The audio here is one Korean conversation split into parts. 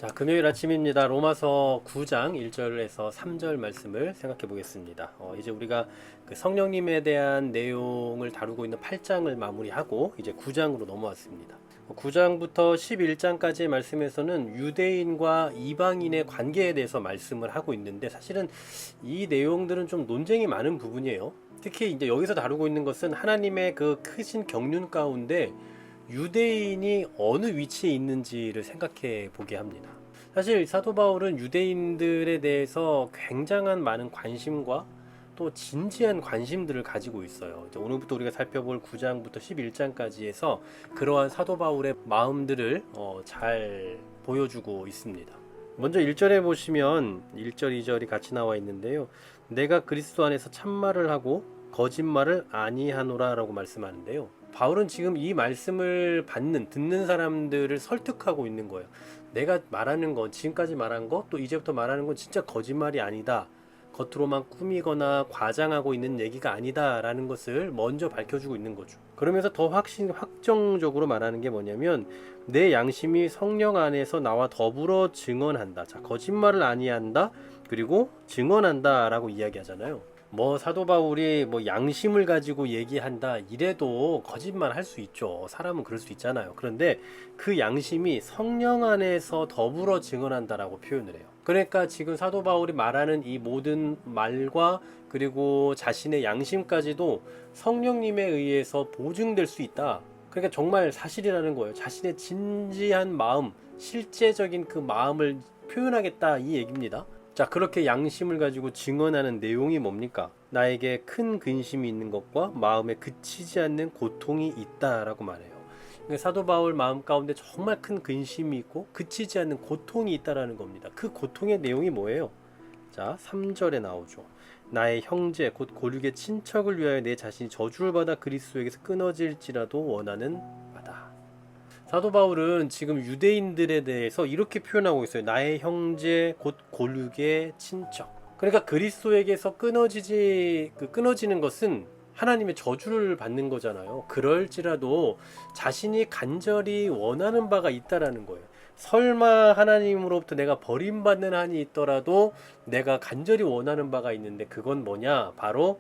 자, 금요일 아침입니다. 로마서 9장 1절에서 3절 말씀을 생각해 보겠습니다. 이제 우리가 그 성령님에 대한 내용을 다루고 있는 8장을 마무리하고 이제 9장으로 넘어왔습니다. 9장부터 11장까지의 말씀에서는 유대인과 이방인의 관계에 대해서 말씀을 하고 있는데, 사실은 이 내용들은 좀 논쟁이 많은 부분이에요. 특히 이제 여기서 다루고 있는 것은 하나님의 그 크신 경륜 가운데 유대인이 어느 위치에 있는지를 생각해 보게 합니다. 사실 사도 바울은 유대인들에 대해서 굉장한 많은 관심과 또 진지한 관심들을 가지고 있어요. 이제 오늘부터 우리가 살펴볼 9장부터 11장까지에서 그러한 사도 바울의 마음들을 잘 보여주고 있습니다. 먼저 1절에 보시면 1절, 2절이 같이 나와 있는데요. 내가 그리스도 안에서 참말을 하고 거짓말을 아니하노라 라고 말씀하는데요. 바울은 지금 이 말씀을 듣는 사람들을 설득하고 있는 거예요. 내가 말하는 건, 지금까지 말한 거, 또 이제부터 말하는 건 진짜 거짓말이 아니다. 겉으로만 꾸미거나 과장하고 있는 얘기가 아니다 라는 것을 먼저 밝혀주고 있는 거죠. 그러면서 더 확정적으로 말하는 게 뭐냐면, 내 양심이 성령 안에서 나와 더불어 증언한다. 자, 거짓말을 아니한다, 그리고 증언한다 라고 이야기하잖아요. 사도 바울이 양심을 가지고 얘기한다 이래도 거짓말 할 수 있죠. 사람은 그럴 수 있잖아요. 그런데 그 양심이 성령 안에서 더불어 증언한다라고 표현을 해요. 그러니까 지금 사도 바울이 말하는 이 모든 말과 그리고 자신의 양심까지도 성령님에 의해서 보증될 수 있다. 그러니까 정말 사실이라는 거예요. 자신의 진지한 마음, 실제적인 그 마음을 표현하겠다 이 얘기입니다. 자, 그렇게 양심을 가지고 증언하는 내용이 뭡니까? 나에게 큰 근심이 있는 것과 마음에 그치지 않는 고통이 있다라고 말해요. 그러니까 사도 바울 마음 가운데 정말 큰 근심이 있고 그치지 않는 고통이 있다라는 겁니다. 그 고통의 내용이 뭐예요? 자, 3절에 나오죠. 나의 형제 곧 고륙의 친척을 위하여 내 자신이 저주를 받아 그리스도에게서 끊어질지라도 원하는 바다. 사도 바울은 지금 유대인들에 대해서 이렇게 표현하고 있어요. 나의 형제 곧 고륙의 친척. 그러니까 그리스도에게서 끊어지는 것은 하나님의 저주를 받는 거잖아요. 그럴지라도 자신이 간절히 원하는 바가 있다라는 거예요. 설마 하나님으로부터 내가 버림받는 한이 있더라도 내가 간절히 원하는 바가 있는데, 그건 뭐냐? 바로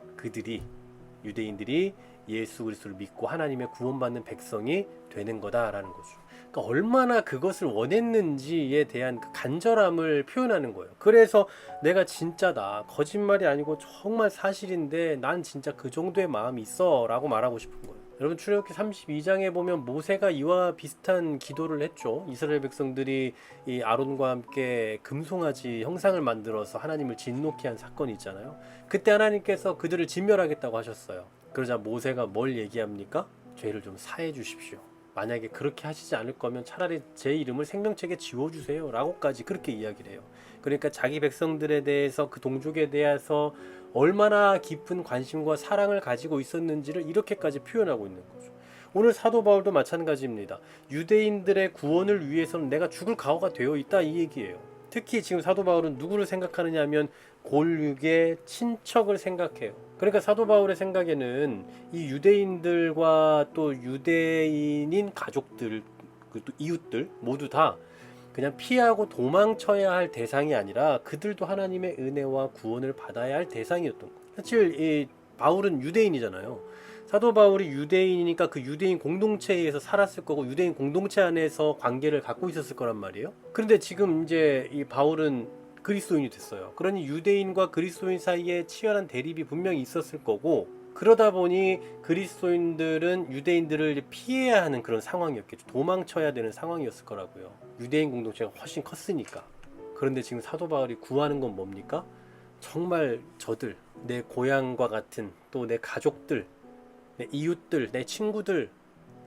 유대인들이 예수 그리스도를 믿고 하나님의 구원받는 백성이 되는 거다라는 거죠. 그러니까 얼마나 그것을 원했는지에 대한 그 간절함을 표현하는 거예요. 그래서 내가 진짜다, 거짓말이 아니고 정말 사실인데 난 진짜 그 정도의 마음이 있어 라고 말하고 싶은 거예요. 여러분, 출애굽기 32장에 보면 모세가 이와 비슷한 기도를 했죠. 이스라엘 백성들이 이 아론과 함께 금송아지 형상을 만들어서 하나님을 진노케 한 사건이 있잖아요. 그때 하나님께서 그들을 진멸하겠다고 하셨어요. 그러자 모세가 뭘 얘기합니까? 죄를 좀 사해 주십시오. 만약에 그렇게 하시지 않을 거면 차라리 제 이름을 생명책에 지워주세요 라고까지 그렇게 이야기를 해요. 그러니까 자기 백성들에 대해서, 그 동족에 대해서 얼마나 깊은 관심과 사랑을 가지고 있었는지를 이렇게까지 표현하고 있는 거죠. 오늘 사도 바울도 마찬가지입니다. 유대인들의 구원을 위해서는 내가 죽을 각오가 되어 있다 이 얘기예요. 특히 지금 사도 바울은 누구를 생각하느냐 하면 골육의 친척을 생각해요. 그러니까 사도 바울의 생각에는 이 유대인들과 또 유대인인 가족들, 또 이웃들 모두 다 그냥 피하고 도망쳐야 할 대상이 아니라 그들도 하나님의 은혜와 구원을 받아야 할 대상이었던 거예요. 사실 이 바울은 유대인이잖아요. 사도 바울이 유대인이니까 그 유대인 공동체에서 살았을 거고 유대인 공동체 안에서 관계를 갖고 있었을 거란 말이에요. 그런데 지금 이제 이 바울은 그리스도인이 됐어요. 그러니 유대인과 그리스도인 사이에 치열한 대립이 분명히 있었을 거고, 그러다 보니 그리스도인들은 유대인들을 피해야 하는 그런 상황이었겠죠. 도망쳐야 되는 상황이었을 거라고요. 유대인 공동체가 훨씬 컸으니까. 그런데 지금 사도 바울이 구하는 건 뭡니까? 정말 저들, 내 고향과 같은, 또 내 가족들, 내 이웃들, 내 친구들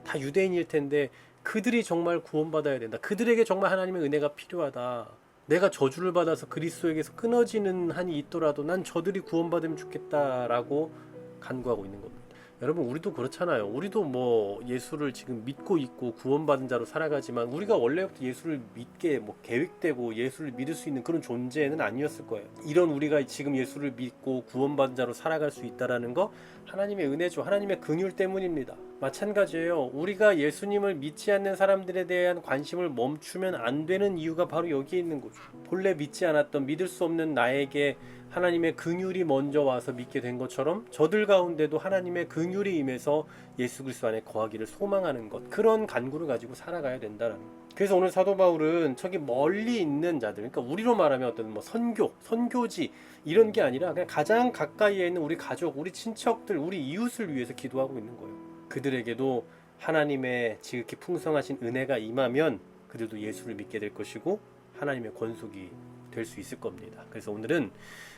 다 유대인일 텐데 그들이 정말 구원받아야 된다. 그들에게 정말 하나님의 은혜가 필요하다. 내가 저주를 받아서 그리스도에게서 끊어지는 한이 있더라도 난 저들이 구원받으면 좋겠다라고 간구하고 있는 겁니다. 여러분, 우리도 그렇잖아요. 우리도 예수를 지금 믿고 있고 구원받은 자로 살아가지만 우리가 원래부터 예수를 믿게 계획되고 예수를 믿을 수 있는 그런 존재는 아니었을 거예요. 이런 우리가 지금 예수를 믿고 구원받은 자로 살아갈 수 있다라는 거 하나님의 은혜죠. 하나님의 긍휼 때문입니다. 마찬가지예요. 우리가 예수님을 믿지 않는 사람들에 대한 관심을 멈추면 안 되는 이유가 바로 여기에 있는 거죠. 본래 믿지 않았던, 믿을 수 없는 나에게 하나님의 긍휼이 먼저 와서 믿게 된 것처럼 저들 가운데도 하나님의 긍휼이 임해서 예수 그리스도 안에 거하기를 소망하는 것, 그런 간구를 가지고 살아가야 된다는 거예요. 그래서 오늘 사도 바울은 저기 멀리 있는 자들, 그러니까 우리로 말하면 어떤 뭐 선교지 이런 게 아니라 그냥 가장 가까이에 있는 우리 가족, 우리 친척들, 우리 이웃을 위해서 기도하고 있는 거예요. 그들에게도 하나님의 지극히 풍성하신 은혜가 임하면 그들도 예수를 믿게 될 것이고 하나님의 권속이 될 수 있을 겁니다. 그래서 오늘은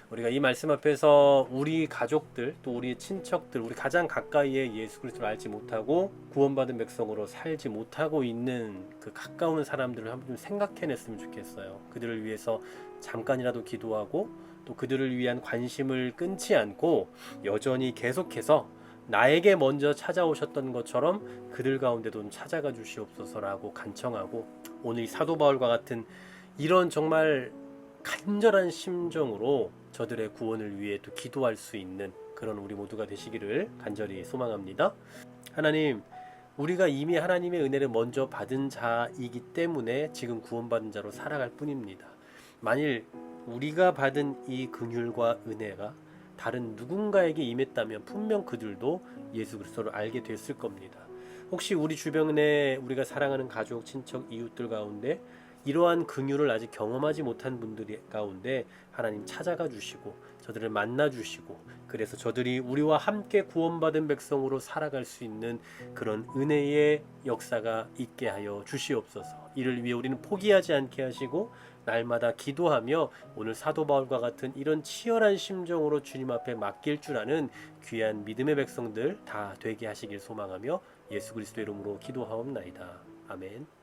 우리가 이 말씀 앞에서 우리 가족들, 또 우리 친척들, 우리 가장 가까이에 예수 그리스도를 알지 못하고 구원받은 백성으로 살지 못하고 있는 그 가까운 사람들을 한번 좀 생각해냈으면 좋겠어요. 그들을 위해서 잠깐이라도 기도하고 또 그들을 위한 관심을 끊지 않고 여전히 계속해서 나에게 먼저 찾아오셨던 것처럼 그들 가운데도 찾아가 주시옵소서라고 간청하고, 오늘 이 사도 바울과 같은 이런 정말 간절한 심정으로 저들의 구원을 위해 또 기도할 수 있는 그런 우리 모두가 되시기를 간절히 소망합니다. 하나님, 우리가 이미 하나님의 은혜를 먼저 받은 자이기 때문에 지금 구원받은 자로 살아갈 뿐입니다. 만일 우리가 받은 이 긍휼과 은혜가 다른 누군가에게 임했다면 분명 그들도 예수 그리스도를 알게 됐을 겁니다. 혹시 우리 주변에 우리가 사랑하는 가족, 친척, 이웃들 가운데 이러한 긍휼을 아직 경험하지 못한 분들 가운데 하나님 찾아가 주시고 저들을 만나 주시고, 그래서 저들이 우리와 함께 구원받은 백성으로 살아갈 수 있는 그런 은혜의 역사가 있게 하여 주시옵소서. 이를 위해 우리는 포기하지 않게 하시고 날마다 기도하며 오늘 사도 바울과 같은 이런 치열한 심정으로 주님 앞에 맡길 줄 아는 귀한 믿음의 백성들 다 되게 하시길 소망하며 예수 그리스도 이름으로 기도하옵나이다. 아멘.